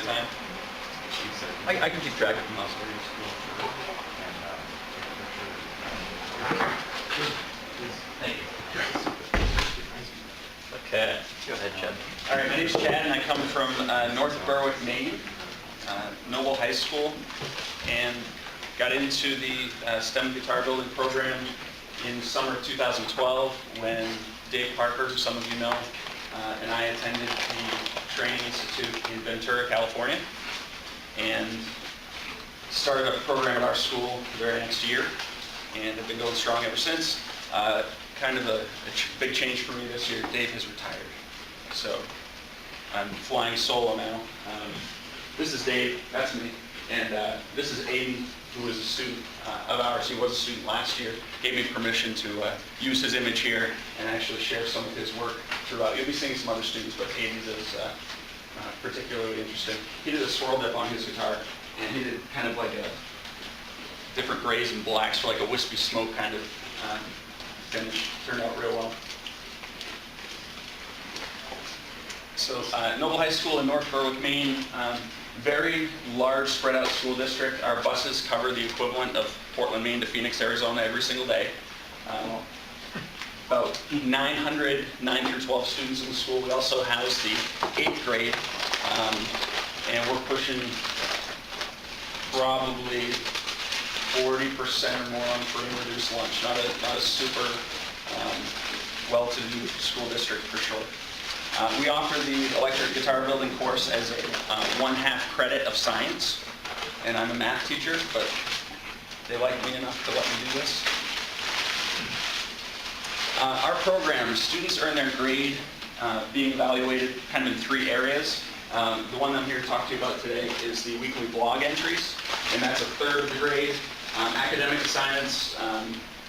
time. I can keep track of them. Thank you. Okay, go ahead, Chad. All right, my name's Chad, and I come from North Berwick, Maine, Noble High School, and got into the STEM guitar building program in summer of 2012 when Dave Parker, who some of you know, and I attended the Training Institute in Ventura, California, and started a program at our school the very next year, and have been going strong ever since. Kind of a big change for me this year. Dave has retired, so I'm flying solo now. This is Dave, that's me, and this is Aiden, who is a student of ours. He was a student last year. Gave me permission to use his image here and actually share some of his work throughout. You'll be seeing some other students, but Aiden's is particularly interesting. He did a swirl dip on his guitar, and he did kind of like a different grays and blacks for like a wispy smoke kind of finish. Turned out real well. So Noble High School in North Berwick, Maine. Very large spread out school district. Our buses cover the equivalent of Portland, Maine to Phoenix, Arizona every single day. About 900 9 through 12 students in the school. We also house the 8th grade, and we're pushing probably 40% or more on free and reduced lunch. Not a super well-to-do school district for sure. We offer the electric guitar building course as a 1/2 credit of science, and I'm a math teacher, but they like me enough to let me do this. Our program, students earn their grade being evaluated kind of in 3 areas. The one I'm here to talk to you about today is the weekly blog entries, and that's a third of the grade. Academic assignments,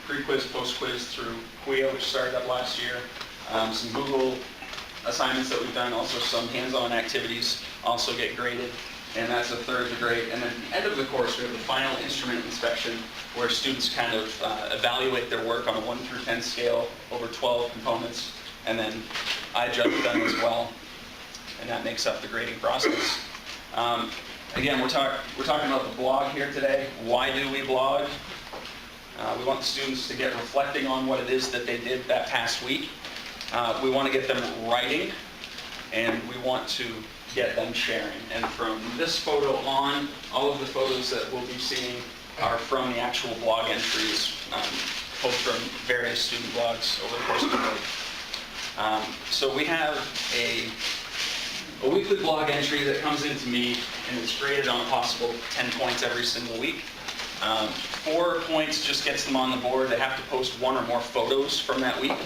pre-quiz, post-quiz through QUIA, which started up last year. Some Google assignments that we've done, also some hands-on activities also get graded, and that's a third of the grade. And then at the end of the course, we have the final instrument inspection where students kind of evaluate their work on a 1 through 10 scale over 12 components, and then I judge them as well, and that makes up the grading process. Again, we're talking about the blog here today. Why do we blog? We want the students to get reflecting on what it is that they did that past week. We want to get them writing, and we want to get them sharing. And from this photo on, all of the photos that we'll be seeing are from the actual blog entries, pulled from various student blogs over the course of the week. So we have a weekly blog entry that comes into me, and it's graded on a possible 10 points every single week. 4 points just gets them on the board. They have to post 1 or more photos from that week.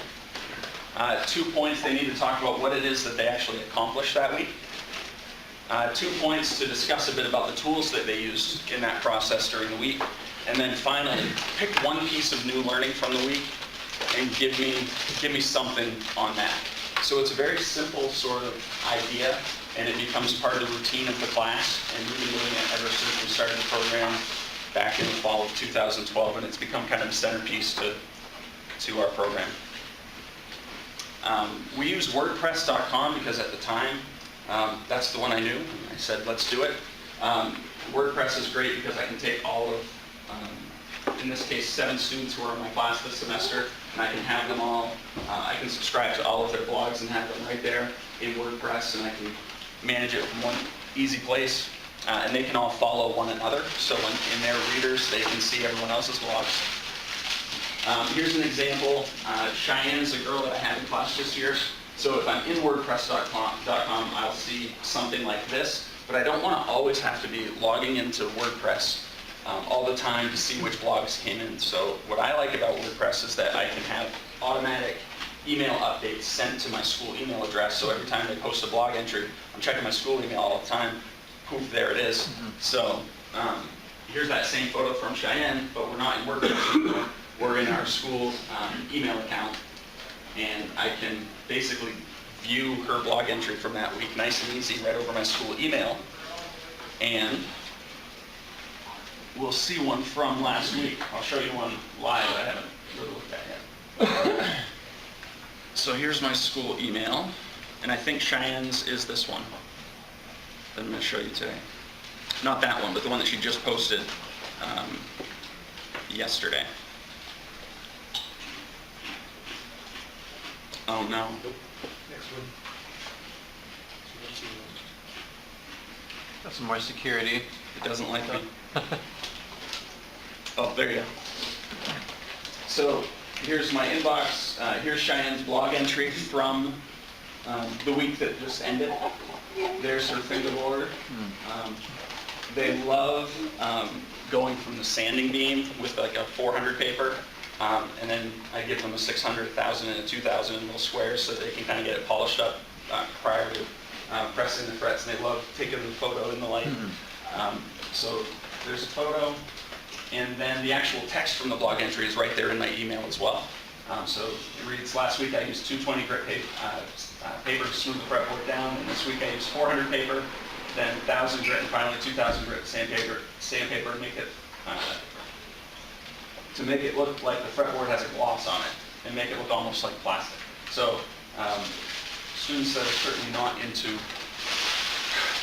2 points, they need to talk about what it is that they actually accomplished that week. 2 points to discuss a bit about the tools that they used in that process during the week. And then finally, pick 1 piece of new learning from the week and give me something on that. So it's a very simple sort of idea, and it becomes part of the routine of the class, and we've been doing it ever since we started the program back in the fall of 2012, and it's become kind of a centerpiece to our program. We use WordPress.com because at the time, that's the one I knew. I said, let's do it. WordPress is great because I can take all of, in this case, 7 students who are in my class this semester, and I can have them all, I can subscribe to all of their blogs and have them right there in WordPress, and I can manage it from one easy place. And they can all follow one another, so in their readers, they can see everyone else's blogs. Here's an example. Cheyenne is a girl that I had in class this year. So if I'm in WordPress.com, I'll see something like this. But I don't want to always have to be logging into WordPress all the time to see which blogs came in. So what I like about WordPress is that I can have automatic email updates sent to my school email address. So every time they post a blog entry, I'm checking my school email all the time. Poof, there it is. So here's that same photo from Cheyenne, but we're not in WordPress anymore. We're in our school email account, and I can basically view her blog entry from that week nice and easy right over my school email. And we'll see one from last week. I'll show you one live I haven't really looked at yet. So here's my school email, and I think Cheyenne's is this one. that I'm going to show you today. Not that one, but the one that she just posted yesterday. Oh no. Next one. Got some more security. It doesn't like me. Oh, there you go. So here's my inbox. Here's Cheyenne's blog entry from the week that just ended. There's her thing of order. They love going from the sanding beam with like a 400 paper, and then I give them a 600, 1,000, and a 2,000 in little squares so they can kind of get it polished up prior to pressing the frets. And they love taking the photo in the light. So there's a photo, and then the actual text from the blog entry is right there in my email as well. So it reads, last week I used 220 grit paper to smooth the fretboard down, and this week I used 400 paper, then 1,000 grit, and finally 2,000 grit sandpaper to make it look like the fretboard has a gloss on it, and make it look almost like plastic. So students that are certainly not into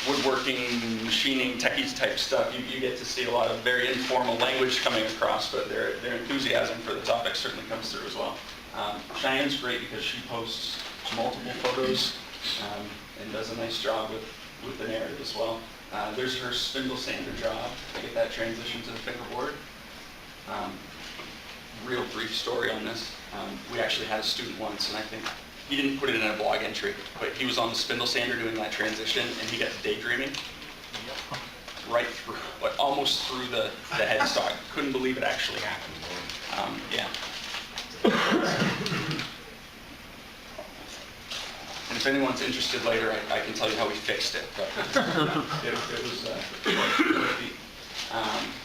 woodworking, machining, techies type stuff, you get to see a lot of very informal language coming across, but their enthusiasm for the topic certainly comes through as well. Cheyenne's great because she posts multiple photos and does a nice job with the narrative as well. There's her spindle sander job to get that transition to the fingerboard. Real brief story on this. We actually had a student once, and I think he didn't put it in a blog entry, but he was on the spindle sander doing that transition, and he got daydreaming right through, but almost through the headstock. Couldn't believe it actually happened. Yeah. And if anyone's interested later, I can tell you how we fixed it. But it was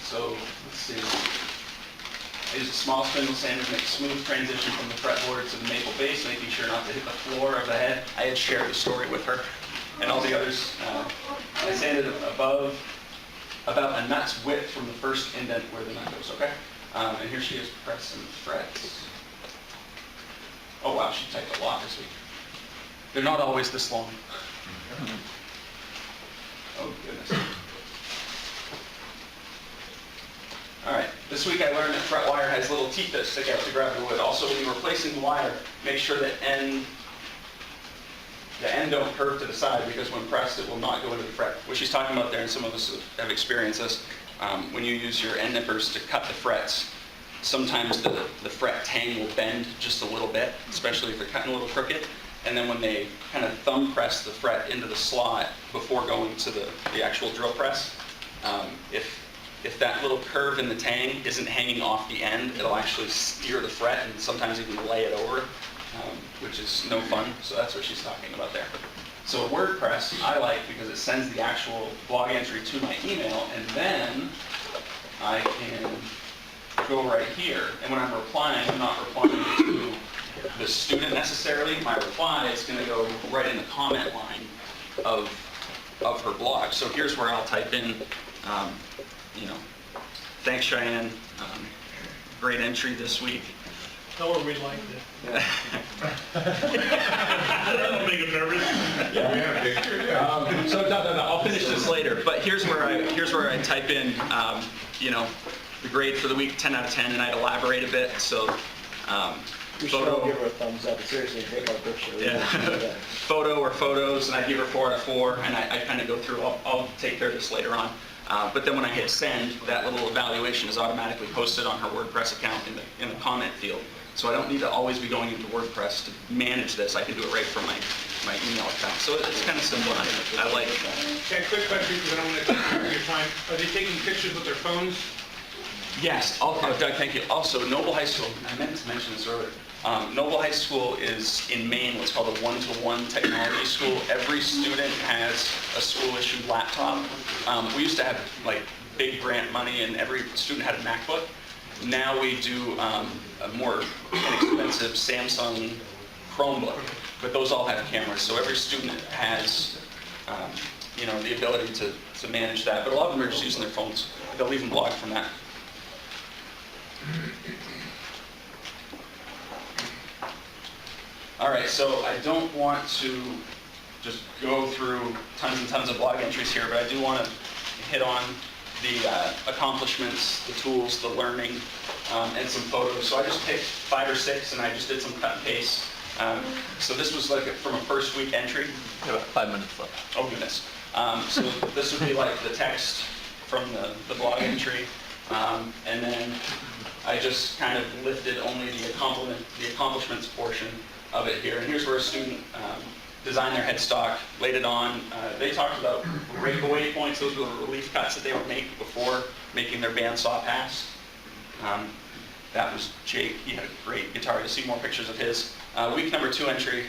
so let's see. I used a small spindle sander to make a smooth transition from the fretboard to the maple base, making sure not to hit the floor of the head. I had shared the story with her and all the others. I sanded above about a nut's width from the first indent where the nut goes, okay? And here she is pressing frets. Oh wow, she typed a lot this week. They're not always this long. Oh goodness. All right, this week I learned that fret wire has little teeth that stick out to grab the wood. Also, when you're replacing the wire, make sure that the end don't curve to the side, because when pressed, it will not go into the fret. What she's talking about there, and some of us have experienced this, when you use your end nippers to cut the frets, sometimes the fret tang will bend just a little bit, especially if they're cutting a little crooked. And then when they kind of thumb press the fret into the slot before going to the actual drill press, if that little curve in the tang isn't hanging off the end, it'll actually steer the fret and sometimes even lay it over, which is no fun. So that's what she's talking about there. So WordPress I like because it sends the actual blog entry to my email, and then I can go right here. And when I'm replying, I'm not replying to the student necessarily. My reply is going to go right in the comment line of her blog. So here's where I'll type in, thanks Cheyenne, great entry this week. Tell her we liked it. That'll make him nervous. Yeah. So no, I'll finish this later. But here's where I type in, the grade for the week, 10 out of 10, and I elaborate a bit. So. We should all give her a thumbs up. Seriously, take our picture. Yeah. Photo or photos, and I give her 4 out of 4, and I kind of go through. I'll take care of this later on. But then when I hit send, that little evaluation is automatically posted on her WordPress account in the comment field. So I don't need to always be going into WordPress to manage this. I can do it right from my email account. So it's kind of simple. I like it. Okay, quick question, because I don't want to take your time. Are they taking pictures with their phones? Yes. Doug, thank you. Also, Noble High School, I meant to mention this earlier. Noble High School is in Maine what's called a one-to-one technology school. Every student has a school-issued laptop. We used to have like big grant money and every student had a MacBook. Now we do a more inexpensive Samsung Chromebook, but those all have cameras. So every student has the ability to manage that. But a lot of them are just using their phones. They'll even blog from that. All right, so I don't want to just go through tons and tons of blog entries here, but I do want to hit on the accomplishments, the tools, the learning, and some photos. So I just picked 5 or 6, and I just did some cut and paste. So this was like from a first week entry. We have about 5 minutes left. Oh goodness. So this would be like the text from the blog entry, and then I just kind of lifted only the accomplishments portion of it here. And here's where a student designed their headstock, laid it on. They talked about breakaway points. Those were the relief cuts that they would make before making their bandsaw pass. That was Jake. He had a great guitar. You'll see more pictures of his. Week number 2 entry.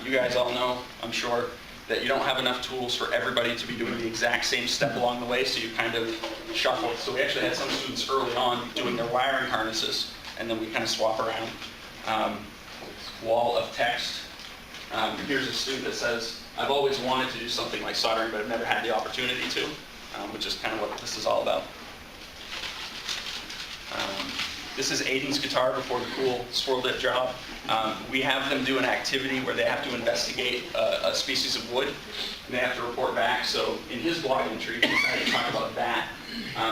You guys all know, I'm sure, that you don't have enough tools for everybody to be doing the exact same step along the way, so you kind of shuffle. So we actually had some students early on doing their wiring harnesses, and then we kind of swap around. Wall of text. Here's a student that says, I've always wanted to do something like soldering, but I've never had the opportunity to, which is kind of what this is all about. This is Aiden's guitar before the cool swirl dip job. We have them do an activity where they have to investigate a species of wood, and they have to report back. So in his blog entry, he decided to talk about that.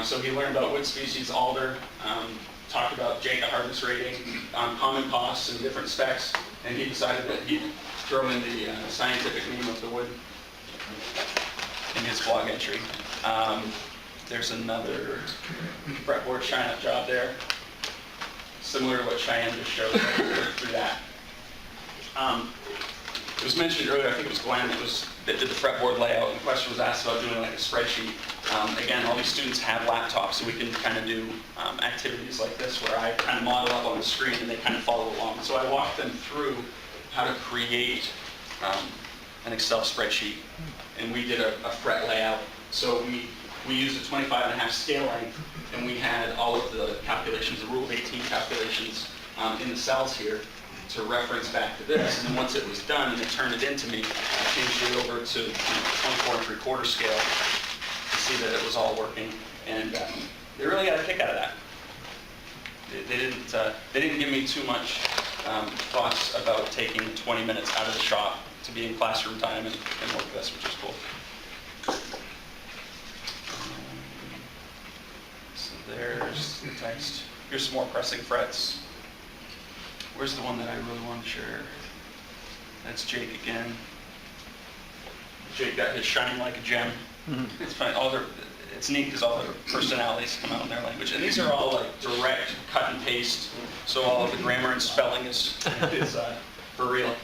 So he learned about wood species, alder, talked about Jenga hardness rating, common costs and different specs, and he decided that he'd throw in the scientific name of the wood in his blog entry. There's another fretboard shine-up job there, similar to what Cheyenne just showed through that. It was mentioned earlier, I think it was Glenn that did the fretboard layout, and the question was asked about doing like a spreadsheet. Again, all these students have laptops, so we can kind of do activities like this where I kind of model up on the screen and they kind of follow along. So I walked them through how to create an Excel spreadsheet, and we did a fret layout. So we used a 25.5 scale length, and we had all of the calculations, the rule of 18 calculations in the cells here to reference back to this. And then once it was done and it turned it into me, I changed it over to 24 3/4 scale to see that it was all working. And they really got a kick out of that. They didn't give me too much thoughts about taking 20 minutes out of the shop to be in classroom time and work this, which is cool. So there's the text. Here's some more pressing frets. Where's the one that I really want to share? That's Jake again. Jake got his shining like a gem. Mm-hmm. It's funny. It's neat because all their personalities come out in their language, and these are all like direct cut and paste. So all of the grammar and spelling is for real.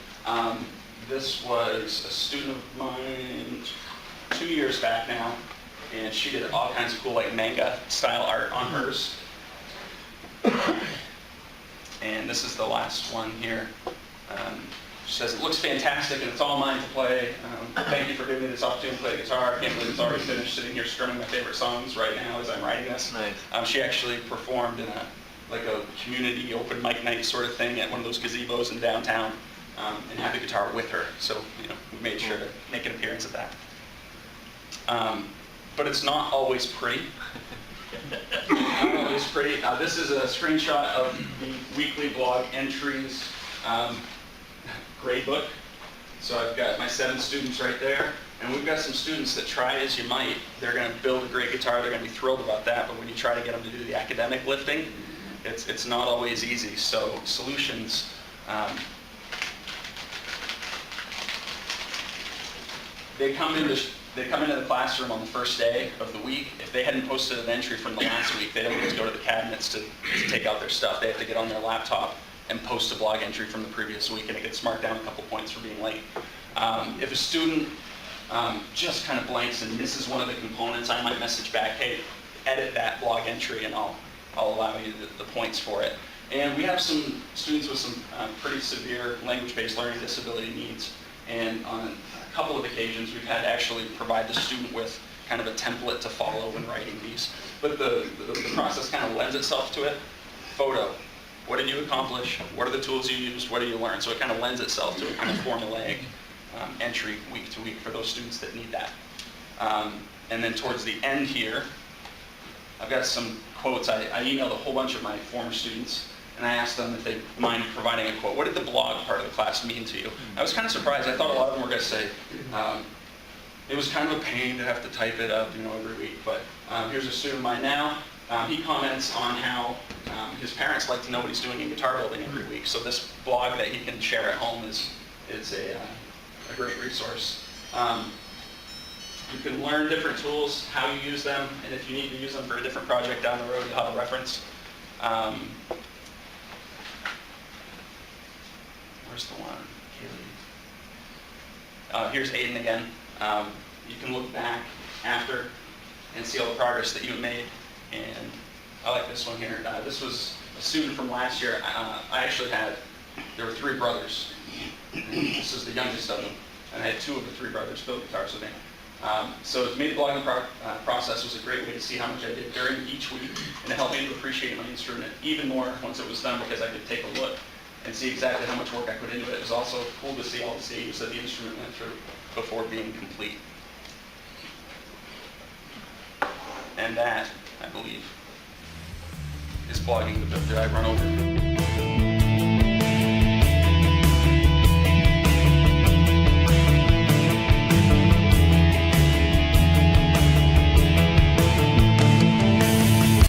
This was a student of mine 2 years back now, and she did all kinds of cool like manga style art on hers. And this is the last one here. She says, it looks fantastic and it's all mine to play. Thank you for giving me this opportunity to play the guitar. I can't believe it's already finished, sitting here strumming my favorite songs right now as I'm writing this. Nice. She actually performed in a community open mic night sort of thing at one of those gazebos in downtown, and had the guitar with her. So, we made sure to make an appearance at that. But it's not always pretty. Not always pretty. This is a screenshot of the weekly blog entries grade book. So I've got my 7 students right there, and we've got some students that try as you might. They're going to build a great guitar. They're going to be thrilled about that. But when you try to get them to do the academic lifting, it's not always easy. So solutions. They come into the classroom on the first day of the week. If they hadn't posted an entry from the last week, they don't just go to the cabinets to take out their stuff. They have to get on their laptop and post a blog entry from the previous week, and it gets marked down a couple points for being late. If a student just kind of blanks and misses one of the components, I might message back, hey, edit that blog entry, and I'll allow you the points for it. And we have some students with some pretty severe language-based learning disability needs, and on a couple of occasions we've had to actually provide the student with kind of a template to follow when writing these. But the process kind of lends itself to it. Photo. What did you accomplish? What are the tools you used? What did you learn? So it kind of lends itself to a kind of formulaic entry week to week for those students that need that. And then towards the end here, I've got some quotes. I emailed a whole bunch of my former students, and I asked them if they mind providing a quote. What did the blog part of the class mean to you? I was kind of surprised. I thought a lot of them were going to say, it was kind of a pain to have to type it up, every week. But here's a student of mine now. He comments on how his parents like to know what he's doing in guitar building every week. So this blog that he can share at home is a great resource. You can learn different tools, how you use them, and if you need to use them for a different project down the road, you'll have a reference. Where's the one? Here's Aiden again. You can look back after and see all the progress that you made. And I like this one here. This was a student from last year. There were 3 brothers. This is the youngest of them. And I had 2 of the 3 brothers build guitars with me. So to me, the blogging process was a great way to see how much I did during each week, and it helped me to appreciate my instrument even more once it was done, because I could take a look and see exactly how much work I put into it. It was also cool to see all the stages that the instrument went through before being complete. And that, I believe, is blogging the book. Did I run over?